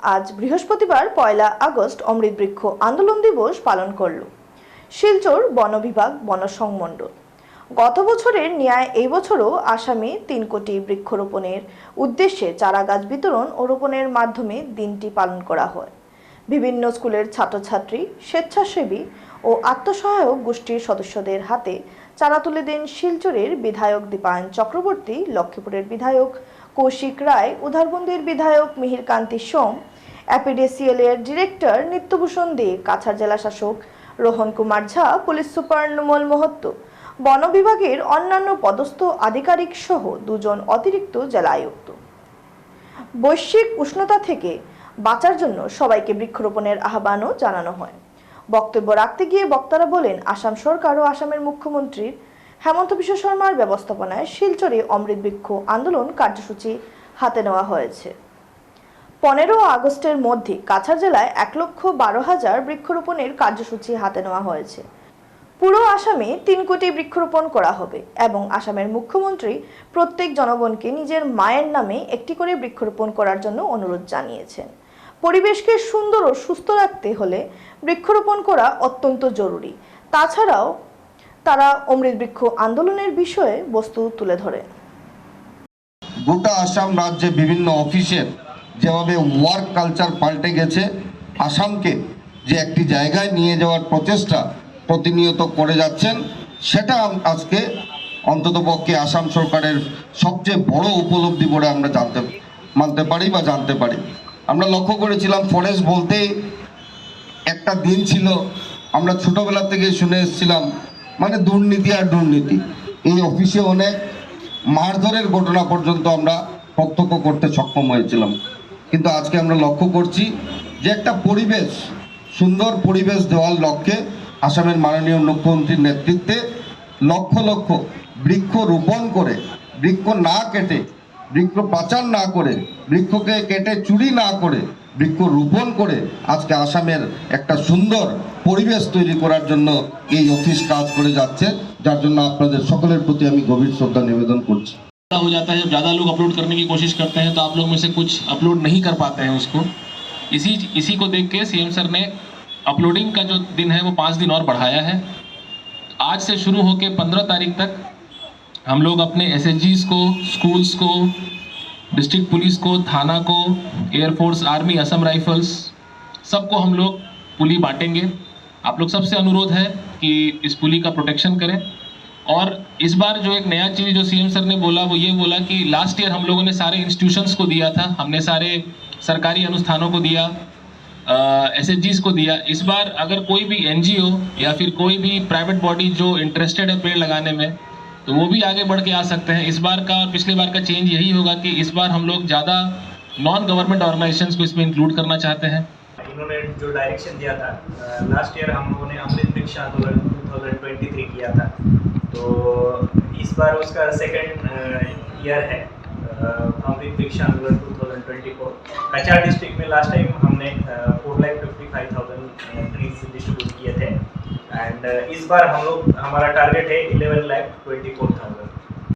আজ বৃহস্পতিবার ১লা আগস্ট অমৃত বৃক্ষ আন্দোলন দিবস পালন করল শিলচর বন বিভাগ বন সংমণ্ডল। গত বছরের ন্যায় এই বছরও আসামে ৩ কোটি বৃক্ষরোপণের উদ্দেশ্যে চারা গাছ বিতরণ ও রোপণের মাধ্যমে দিনটি পালন করা হয়। বিভিন্ন স্কুলের ছাত্রছাত্রী, স্বেচ্ছাসেবী ও আত্মসহায়ক গোষ্ঠীর সদস্যদের হাতে চারা তুলে দেন শিলচরের বিধায়ক দীপায়ন চক্রবর্তী, লক্ষ্মীপুরের বিধায়ক কৌশিক রায়, উধারবন্দের বিধায়ক মিহির কান্তি সোম, এপিডিসিএল এর ডিরেক্টর নিত্যভূষণ দে, কাছাড় জেলা শাসক রোহন কুমার ঝা, পুলিশ সুপার নুমল মহত্ত, বন বিভাগের অন্যান্য পদস্থ আধিকারিক সহ 2 জন অতিরিক্ত জেলা আয়ুক্ত। বৈশ্বিক উষ্ণতা থেকে বাঁচার জন্য সবাইকে বৃক্ষরোপণের আহ্বানও জানানো হয়। বক্তব্য রাখতে গিয়ে বক্তারা বলেন, আসাম সরকার ও আসামের মুখ্যমন্ত্রী হেমন্ত বিশ্ব শর্মার ব্যবস্থাপনায় শিলচরে অমৃত বৃক্ষ আন্দোলন কার্যসূচি হাতে নেওয়া হয়েছে। 15 আগস্টের মধ্যে কাছাড় জেলায় 1,12,000 বৃক্ষরোপণের কার্যসূচি হাতে নেওয়া হয়েছে। পুরো আসামে 3 কোটি বৃক্ষরোপণ করা হবে এবং আসামের মুখ্যমন্ত্রী প্রত্যেক জনগণকে নিজের মায়ের নামে একটি করে বৃক্ষরোপণ করার জন্য অনুরোধ জানিয়েছেন। পরিবেশকে সুন্দর ও সুস্থ রাখতে হলে বৃক্ষরোপণ করা অত্যন্ত জরুরি। তাছাড়াও তারা অমৃত বৃক্ষ আন্দোলনের বিষয়ে বস্তু তুলে ধরেন। গোটা আসাম রাজ্যে বিভিন্ন অফিসের যেভাবে ওয়ার্ক কালচার পাল্টে গেছে, আসামকে যে একটি জায়গায় নিয়ে যাওয়ার প্রচেষ্টা প্রতিনিয়ত করে যাচ্ছেন, সেটা আজকে অন্ততপক্ষে আসাম সরকারের সবচেয়ে বড় উপলব্ধি বলে আমরা মানতে পারি। আমরা লক্ষ্য করেছিলাম, ফরেস্ট বলতে একটা দিন ছিল, আমরা ছোটবেলা থেকে শুনে এসেছিলাম, মানে দুর্নীতি আর দুর্নীতি। এই অফিসে অনেক মারধরের ঘটনা পর্যন্ত আমরা প্রত্যক্ষ করতে সক্ষম হয়েছিলাম। কিন্তু আজকে আমরা লক্ষ্য করছি যে একটা পরিবেশ, সুন্দর পরিবেশ দেওয়ার লক্ষ্যে আসামের মাননীয় মুখ্যমন্ত্রীর নেতৃত্বে লক্ষ লক্ষ বৃক্ষ রোপণ করে, বৃক্ষ না কেটে, বৃক্ষ পাচার না করে, বৃক্ষকে কেটে চুরি না করে, বৃক্ষ রোপণ করে আজকে আসামের একটা সুন্দর পরিবেশ তৈরি করার জন্য এই অফিস কাজ করে যাচ্ছে, যার জন্য আপনাদের সকলের প্রতি আমি গভীর শ্রদ্ধা নিবেদন করছি। हो जाता है, जब ज़्यादा लोग अपलोड करने की कोशिश करते हैं तो आप लोग में से कुछ अपलोड नहीं कर पाते हैं उसको। इसी को देख के सीएम सर ने अपलोडिंग का जो दिन है वो 5 दिन और बढ़ाया है। आज से शुरू होकर 15 तारीख तक हम लोग अपने एसएचजीज को, स्कूल्स को, डिस्ट्रिक्ट पुलिस को, थाना को, एयरफोर्स, आर्मी, असम राइफल्स, सबको हम लोग पुली बांटेंगे। आप लोग सबसे अनुरोध है कि इस पुली का प्रोटेक्शन करें। और इस बार जो एक नया चीज़ जो सीएम सर ने बोला वो ये बोला कि लास्ट ईयर हम लोगों ने सारे इंस्टीट्यूशंस को दिया था, हमने सारे सरकारी अनुष्ठानों को दिया, एसएचजीज को दिया। इस बार अगर कोई भी एनजीओ या फिर कोई भी प्राइवेट बॉडी जो इंटरेस्टेड है पेड़ लगाने में, तो वो भी आगे बढ़ के आ सकते हैं। इस बार का और पिछले बार का चेंज यही होगा कि इस बार हम लोग ज़्यादा नॉन गवर्नमेंट ऑर्गेनाइजेशंस को इसमें इंक्लूड करना चाहते हैं। इन्होंने जो डायरेक्शन दिया था, लास्ट ईयर हम लोगों ने अमृत वृक्ष आंदोलन 2023 किया था, तो इस बार उसका सेकेंड ईयर है अमृत वृक्ष आंदोलन 2024। कछार डिस्ट्रिक्ट में लास्ट टाइम हमने 4,55,000 ट्रीज डिस्ट्रीब्यूट किए थे, एंड इस बार हम लोग, हमारा टारगेट है 11,24,000।